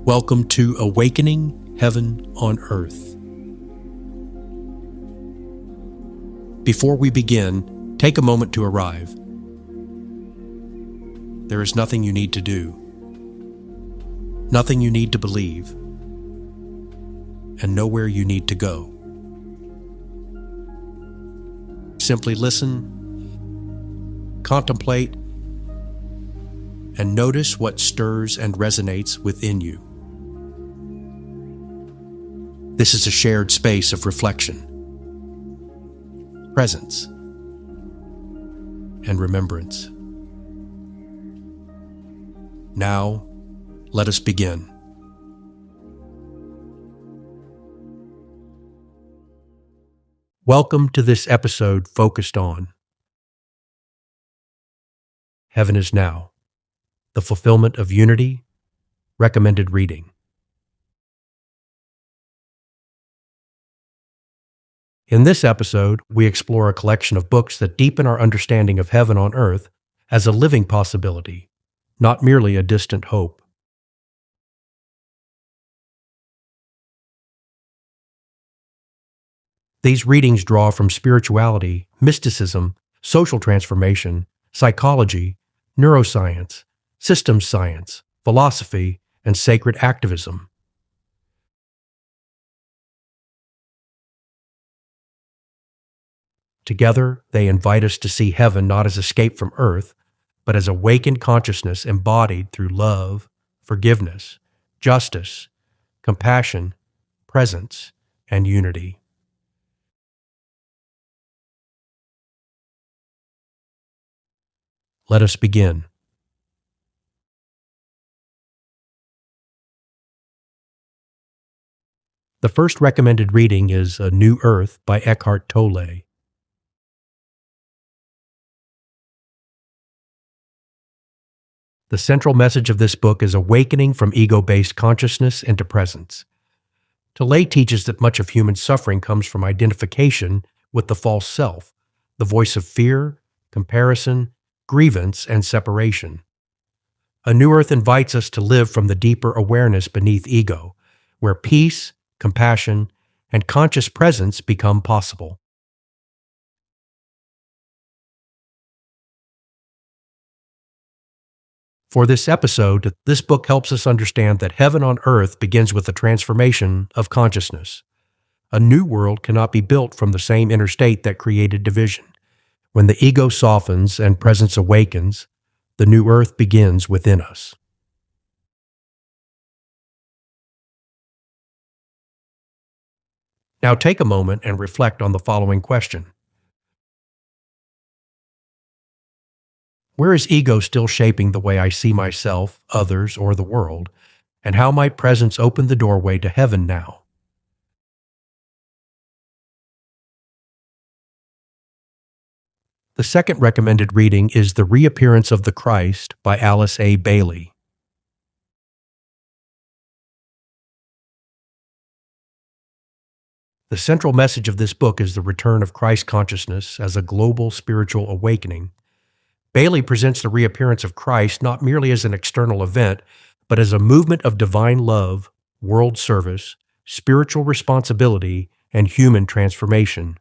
Welcome to Awakening Heaven on Earth. Before we begin, take a moment to arrive. There is nothing you need to do, nothing you need to believe, and nowhere you need to go. Simply listen, contemplate, and notice what stirs and resonates within you. This is a shared space of reflection, presence, and remembrance. Now, let us begin. Welcome to this episode focused on Heaven is Now, the Fulfillment of Unity, recommended reading. In this episode, we explore a collection of books that deepen our understanding of heaven on earth as a living possibility, not merely a distant hope. These readings draw from spirituality, mysticism, social transformation, psychology, neuroscience, systems science, philosophy, and sacred activism. Together, they invite us to see heaven not as escape from earth, but as awakened consciousness embodied through love, forgiveness, justice, compassion, presence, and unity. Let us begin. The first recommended reading is A New Earth by Eckhart Tolle. The central message of this book is awakening from ego-based consciousness into presence. Tolle teaches that much of human suffering comes from identification with the false self, the voice of fear, comparison, grievance, and separation. A New Earth invites us to live from the deeper awareness beneath ego, where peace, compassion, and conscious presence become possible. For this episode, this book helps us understand that heaven on earth begins with the transformation of consciousness. A new world cannot be built from the same inner state that created division. When the ego softens and presence awakens, the new earth begins within us. Now take a moment and reflect on the following question. Where is ego still shaping the way I see myself, others, or the world, and how might presence open the doorway to heaven now? The second recommended reading is The Reappearance of the Christ by Alice A. Bailey. The central message of this book is the return of Christ consciousness as a global spiritual awakening. Bailey presents the reappearance of Christ not merely as an external event, but as a movement of divine love, world service, spiritual responsibility, and human transformation.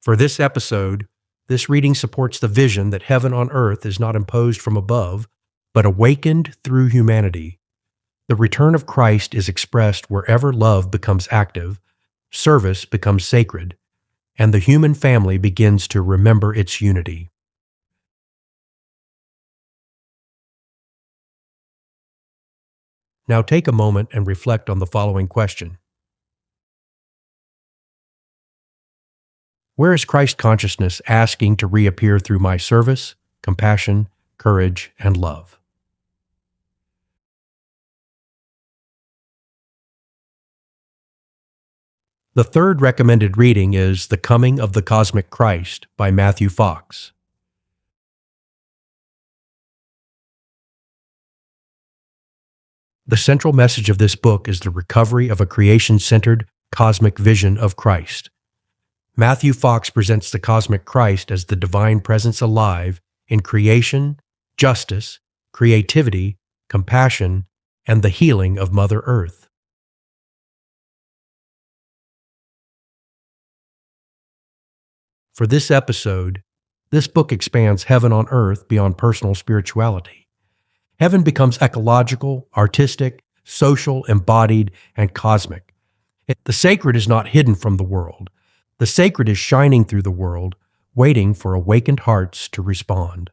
For this episode, this reading supports the vision that heaven on earth is not imposed from above, but awakened through humanity. The return of Christ is expressed wherever love becomes active, service becomes sacred, and the human family begins to remember its unity. Now take a moment and reflect on the following question. Where is Christ consciousness asking to reappear through my service, compassion, courage, and love? The third recommended reading is The Coming of the Cosmic Christ by Matthew Fox. The central message of this book is the recovery of a creation-centered cosmic vision of Christ. Matthew Fox presents the cosmic Christ as the divine presence alive in creation, justice, creativity, compassion, and the healing of Mother Earth. For this episode, this book expands heaven on earth beyond personal spirituality. Heaven becomes ecological, artistic, social, embodied, and cosmic. The sacred is not hidden from the world. The sacred is shining through the world, waiting for awakened hearts to respond.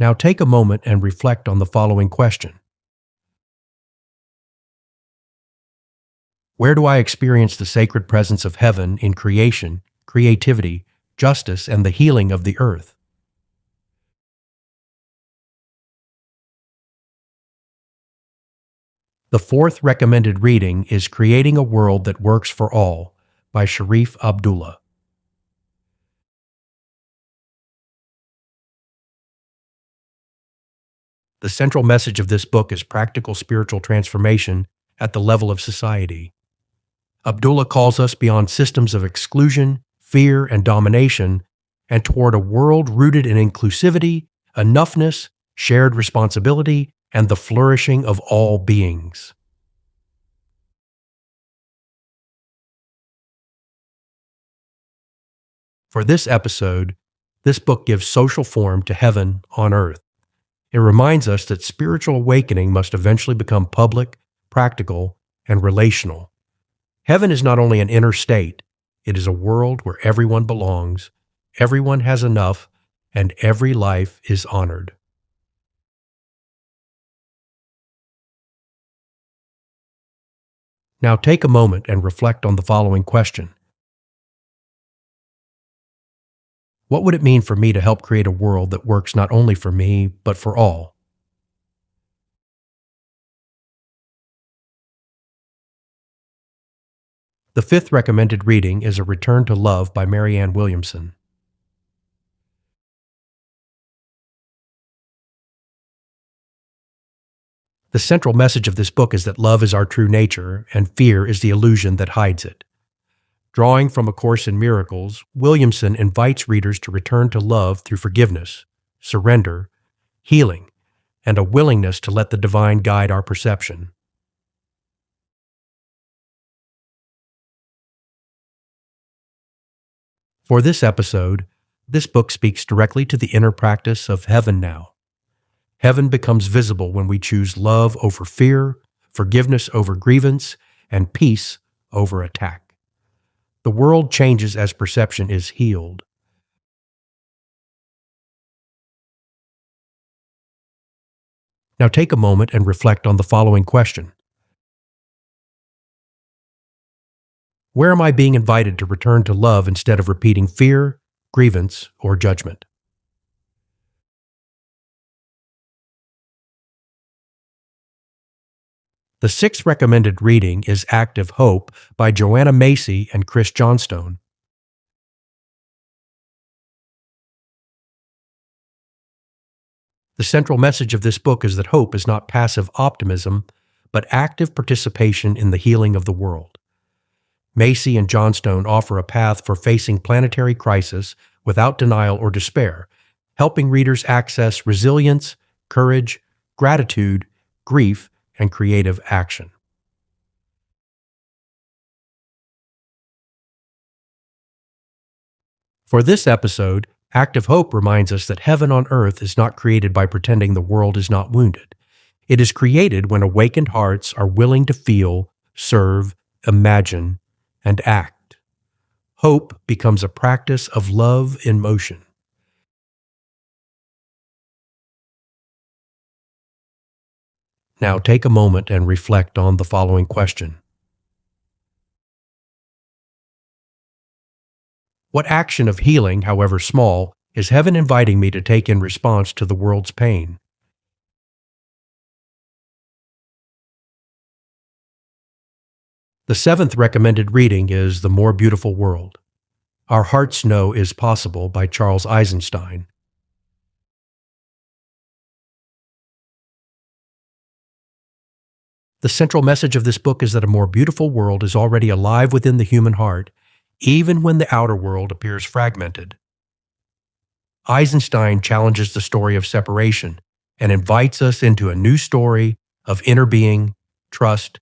Now take a moment and reflect on the following question. Where do I experience the sacred presence of heaven in creation, creativity, justice, and the healing of the earth? The fourth recommended reading is Creating a World That Works for All by Sharif Abdullah. The central message of this book is practical spiritual transformation at the level of society. Abdullah calls us beyond systems of exclusion, fear, and domination, and toward a world rooted in inclusivity, enoughness, shared responsibility, and the flourishing of all beings. For this episode, this book gives social form to heaven on earth. It reminds us that spiritual awakening must eventually become public, practical, and relational. Heaven is not only an inner state, it is a world where everyone belongs, everyone has enough, and every life is honored. Now take a moment and reflect on the following question. What would it mean for me to help create a world that works not only for me, but for all? The fifth recommended reading is A Return to Love by Marianne Williamson. The central message of this book is that love is our true nature, and fear is the illusion that hides it. Drawing from A Course in Miracles, Williamson invites readers to return to love through forgiveness, surrender, healing, and a willingness to let the divine guide our perception. For this episode, this book speaks directly to the inner practice of heaven now. Heaven becomes visible when we choose love over fear, forgiveness over grievance, and peace over attack. The world changes as perception is healed. Now take a moment and reflect on the following question. Where am I being invited to return to love instead of repeating fear, grievance, or judgment? The sixth recommended reading is Active Hope by Joanna Macy and Chris Johnstone. The central message of this book is that hope is not passive optimism, but active participation in the healing of the world. Macy and Johnstone offer a path for facing planetary crisis without denial or despair, helping readers access resilience, courage, gratitude, grief, and creative action. For this episode, Active Hope reminds us that heaven on earth is not created by pretending the world is not wounded. It is created when awakened hearts are willing to feel, serve, imagine, and act. Hope becomes a practice of love in motion. Now take a moment and reflect on the following question. What action of healing, however small, is heaven inviting me to take in response to the world's pain? The seventh recommended reading is The More Beautiful World. Our Hearts Know Is Possible by Charles Eisenstein. The central message of this book is that a more beautiful world is already alive within the human heart, even when the outer world appears fragmented. Eisenstein challenges the story of separation and invites us into a new story of inner being, trust,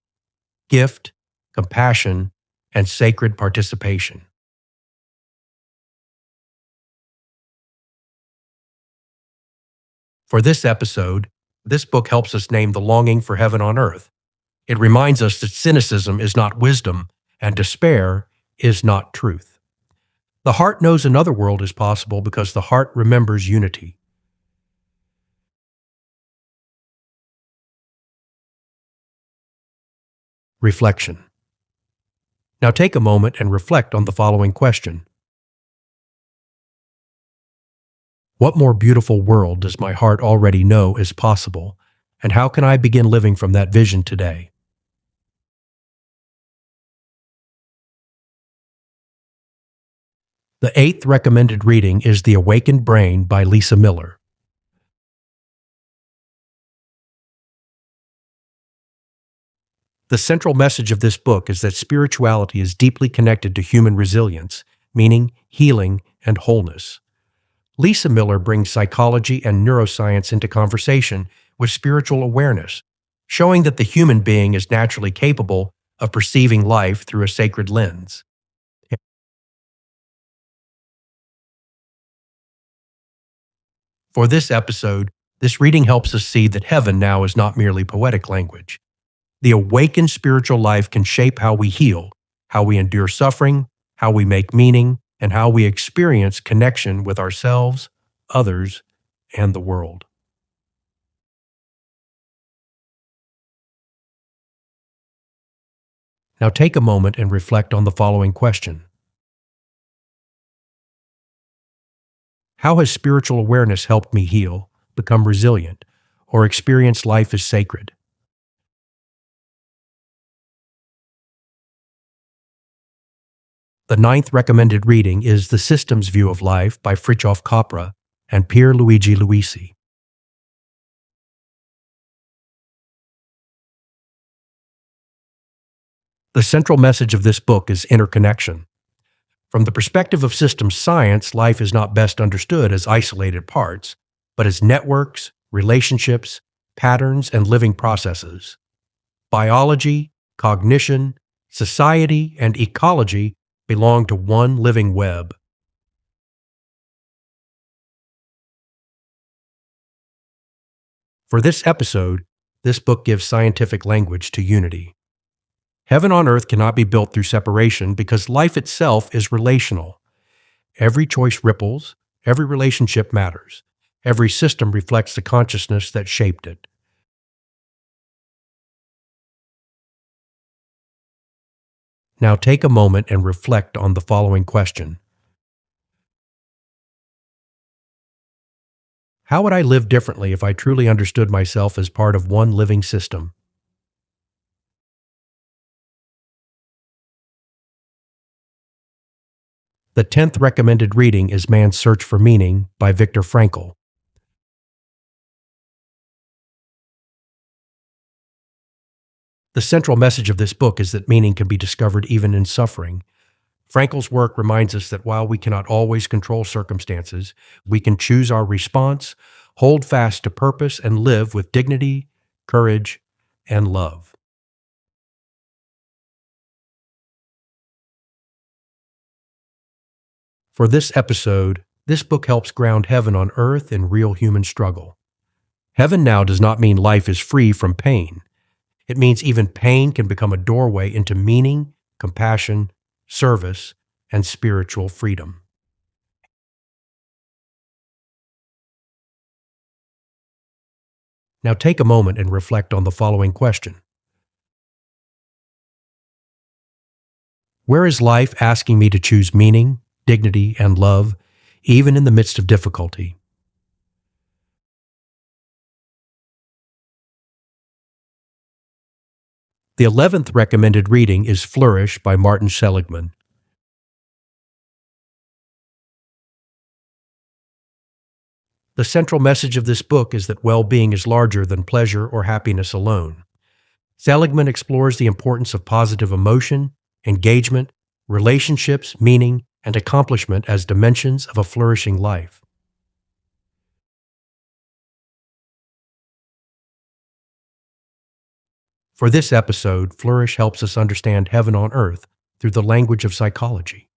gift, compassion, and sacred participation. For this episode, this book helps us name the longing for heaven on earth. It reminds us that cynicism is not wisdom and despair is not truth. The heart knows another world is possible because the heart remembers unity. Reflection. Now take a moment and reflect on the following question. What more beautiful world does my heart already know is possible, and how can I begin living from that vision today? The 8th recommended reading is The Awakened Brain by Lisa Miller. The central message of this book is that spirituality is deeply connected to human resilience, meaning healing and wholeness. Lisa Miller brings psychology and neuroscience into conversation with spiritual awareness, showing that the human being is naturally capable of perceiving life through a sacred lens. For this episode, this reading helps us see that heaven now is not merely poetic language. The awakened spiritual life can shape how we heal, how we endure suffering, how we make meaning, and how we experience connection with ourselves, others, and the world. Now take a moment and reflect on the following question. How has spiritual awareness helped me heal, become resilient, or experience life as sacred? The 9th recommended reading is The Systems View of Life by Fritjof Capra and Pierluigi Luisi. The central message of this book is interconnection. From the perspective of systems science, life is not best understood as isolated parts, but as networks, relationships, patterns, and living processes. Biology, cognition, society, and ecology belong to one living web. For this episode, this book gives scientific language to unity. Heaven on earth cannot be built through separation because life itself is relational. Every choice ripples, every relationship matters, every system reflects the consciousness that shaped it. Now take a moment and reflect on the following question. How would I live differently if I truly understood myself as part of one living system? The 10th recommended reading is Man's Search for Meaning by Viktor Frankl. The central message of this book is that meaning can be discovered even in suffering. Frankl's work reminds us that while we cannot always control circumstances, we can choose our response, hold fast to purpose, and live with dignity, courage, and love. For this episode, this book helps ground heaven on earth in real human struggle. Heaven now does not mean life is free from pain. It means even pain can become a doorway into meaning, compassion, service, and spiritual freedom. Now take a moment and reflect on the following question. Where is life asking me to choose meaning, dignity, and love, even in the midst of difficulty? The 11th recommended reading is Flourish by Martin Seligman. The central message of this book is that well-being is larger than pleasure or happiness alone. Seligman explores the importance of positive emotion, engagement, relationships, meaning, and accomplishment as dimensions of a flourishing life. For this episode, Flourish helps us understand heaven on earth through the language of psychology.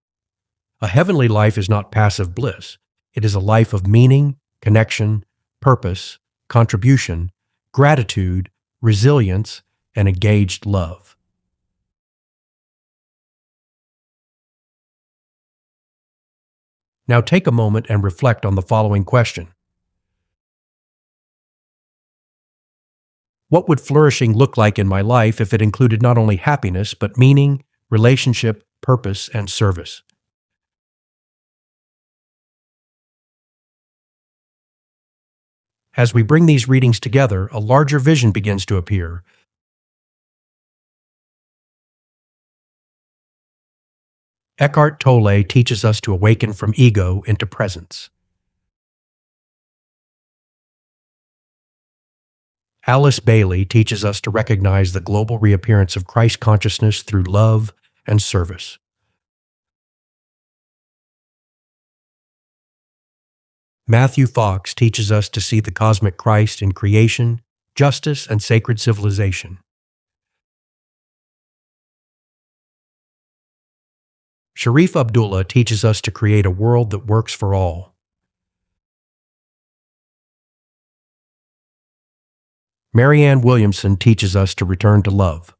A heavenly life is not passive bliss. It is a life of meaning, connection, purpose, contribution, gratitude, resilience, and engaged love. Now take a moment and reflect on the following question. What would flourishing look like in my life if it included not only happiness, but meaning, relationship, purpose, and service? As we bring these readings together, a larger vision begins to appear. Eckhart Tolle teaches us to awaken from ego into presence. Alice Bailey teaches us to recognize the global reappearance of Christ consciousness through love and service. Matthew Fox teaches us to see the cosmic Christ in creation, justice, and sacred civilization. Sharif Abdullah teaches us to create a world that works for all. Marianne Williamson teaches us to return to love.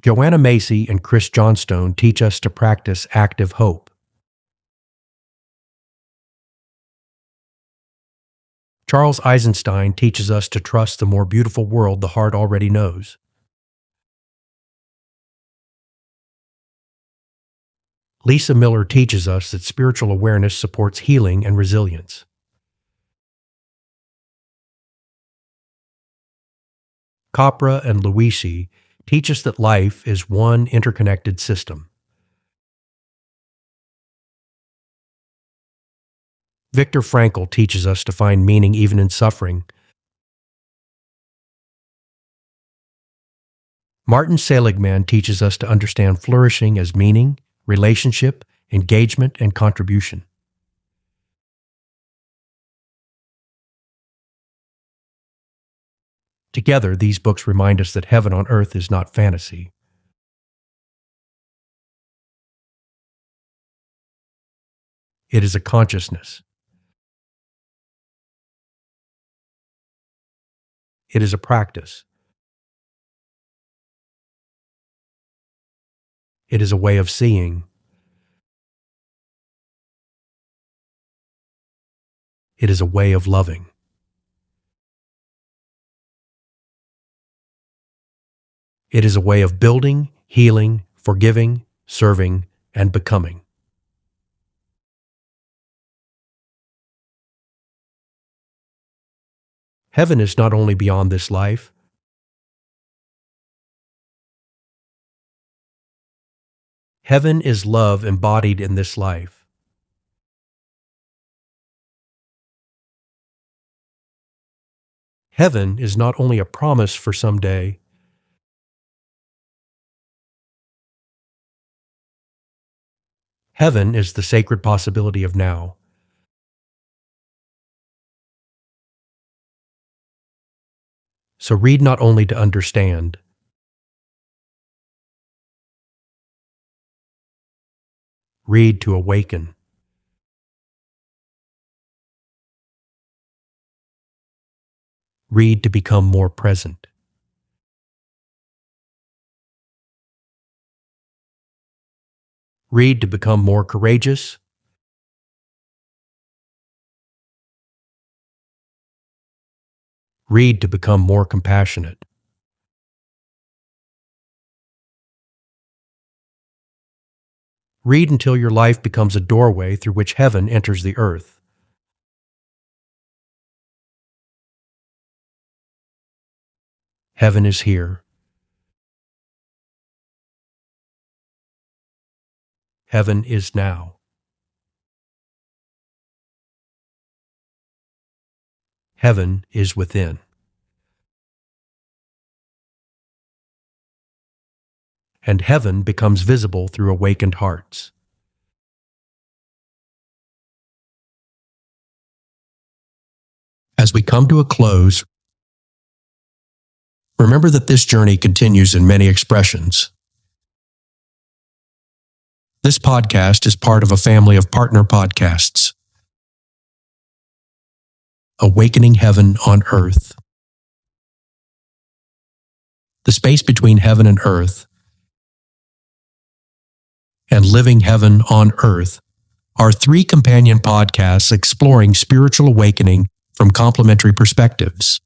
Joanna Macy and Chris Johnstone teach us to practice active hope. Charles Eisenstein teaches us to trust the more beautiful world the heart already knows. Lisa Miller teaches us that spiritual awareness supports healing and resilience. Capra and Luisi teach us that life is one interconnected system. Viktor Frankl teaches us to find meaning even in suffering. Martin Seligman teaches us to understand flourishing as meaning, relationship, engagement, and contribution. Together, these books remind us that heaven on earth is not fantasy. It is a consciousness. It is a practice. It is a way of seeing. It is a way of loving. It is a way of building, healing, forgiving, serving, and becoming. Heaven is not only beyond this life. Heaven is love embodied in this life. Heaven is not only a promise for someday. Heaven is the sacred possibility of now. So read not only to understand. Read to awaken. Read to become more present. Read to become more courageous. Read to become more compassionate. Read until your life becomes a doorway through which heaven enters the earth. Heaven is here. Heaven is now. Heaven is within. and heaven becomes visible through awakened hearts. As we come to a close, remember that this journey continues in many expressions. This podcast is part of a family of partner podcasts. Awakening Heaven on Earth. The space between heaven and earth and Living Heaven on Earth are 3 companion podcasts exploring spiritual awakening from complementary perspectives.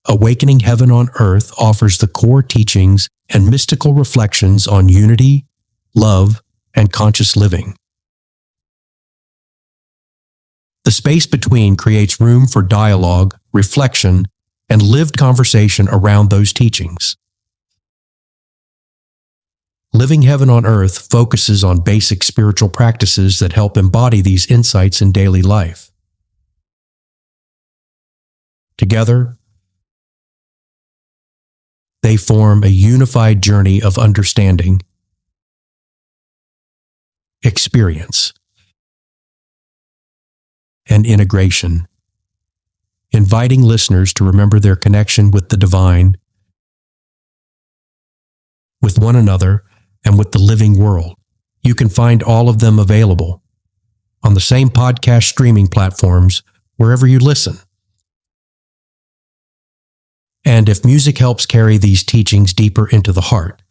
Awakening Heaven on Earth offers the core teachings and mystical reflections on unity, love, and conscious living. The space between creates room for dialogue, reflection, and lived conversation around those teachings. Living Heaven on Earth focuses on basic spiritual practices that help embody these insights in daily life. Together, they form a unified journey of understanding, experience, and integration, inviting listeners to remember their connection with the divine, with one another, and with the living world. You can find all of them available on the same podcast streaming platforms wherever you listen. And if music helps carry these teachings deeper into the heart,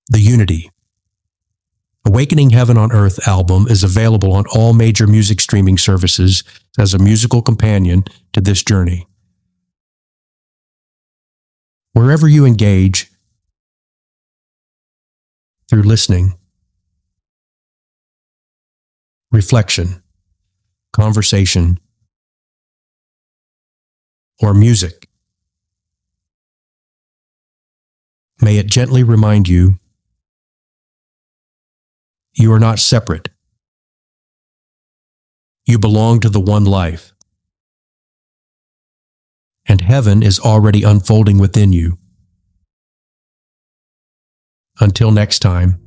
the Unity, Awakening Heaven on Earth album is available on all major music streaming services as a musical companion to this journey. Wherever you engage, through listening, reflection, conversation, or music, may it gently remind you you are not separate. You belong to the one life, and heaven is already unfolding within you. Until next time,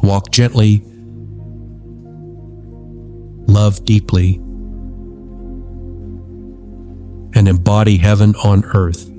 walk gently, love deeply, and embody heaven on earth.